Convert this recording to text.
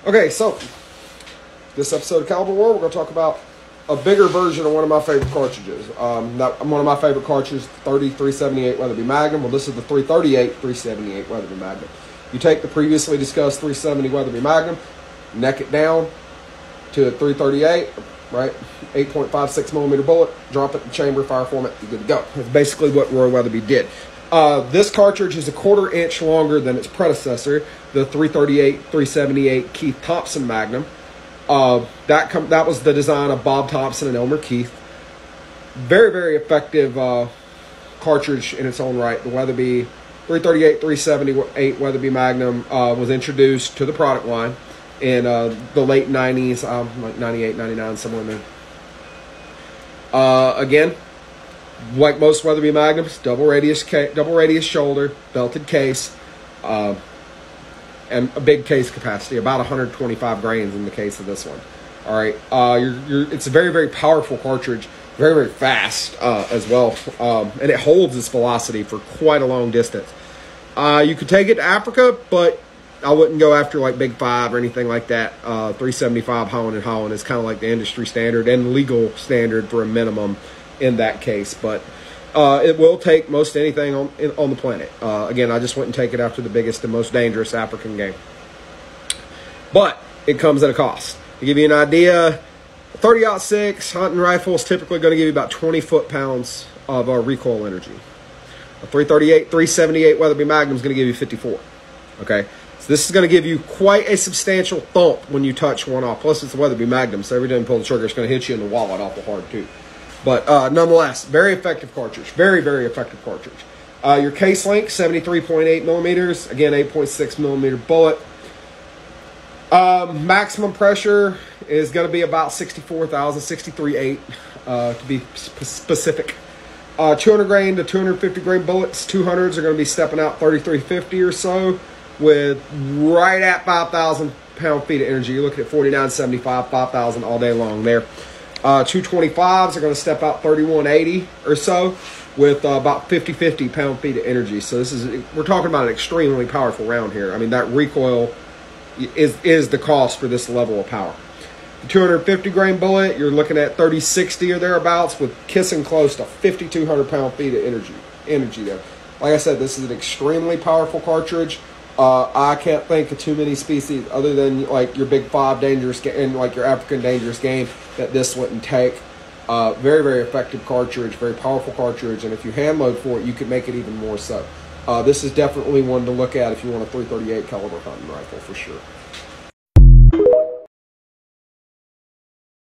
Okay, so this episode of Caliber World, we're going to talk about a bigger version of one of my favorite cartridges. One of my favorite cartridges, 378 Weatherby Magnum. Well, this is the 378 Weatherby Magnum. You take the previously discussed 370 Weatherby Magnum, neck it down to a 338, right? 8.56 millimeter bullet, drop it in chamber, fire format, you're good to go. That's basically what Roy Weatherby did. This cartridge is a 1/4 inch longer than its predecessor, the 378 Keith Thompson Magnum. That was the design of Bob Thompson and Elmer Keith. Very, very effective cartridge in its own right. The Weatherby 378 Weatherby Magnum was introduced to the product line in the late 90s, like 98, 99, somewhere in there. Again, like most Weatherby Magnums, double radius shoulder, belted case, and a big case capacity, about 125 grains in the case of this one. All right, it's a very, very powerful cartridge, very, very fast as well, and it holds its velocity for quite a long distance. You could take it to Africa, but I wouldn't go after like Big 5 or anything like that. 375 Holland and Holland is kind of like the industry standard and legal standard for a minimum in that case, but it will take most anything on the planet. Again, I just wouldn't take it after the biggest and most dangerous African game. But it comes at a cost. To give you an idea, a 30-06 hunting rifle is typically going to give you about 20 foot-pounds of recoil energy. A 378 Weatherby Magnum is going to give you 54. Okay, so this is going to give you quite a substantial thump when you touch one off. Plus, it's a Weatherby Magnum, so every time you pull the trigger, it's going to hit you in the wallet awful hard too. But nonetheless, very effective cartridge. Very, very effective cartridge. Your case length, 73.8 millimeters. Again, 8.6 millimeter bullet. Maximum pressure is going to be about 64,000, 63.8 to be specific. 200 grain to 250 grain bullets. 200s are going to be stepping out 3350 or so with right at 5,000 pound-feet of energy. You're looking at 49.75, 5,000 all day long there. 225s are going to step out 3180 or so with about 50 pound-feet of energy. So we're talking about an extremely powerful round here. I mean, that recoil is the cost for this level of power. The 250 grain bullet, you're looking at 3060 or thereabouts with kissing close to 5,200 pound-feet of energy there. Like I said, this is an extremely powerful cartridge. I can't think of too many species other than like your Big 5 dangerous and like your African dangerous game that this wouldn't take. Very, very effective cartridge, very powerful cartridge, and if you hand load for it, you could make it even more so. This is definitely one to look at if you want a 338 caliber hunting rifle for sure.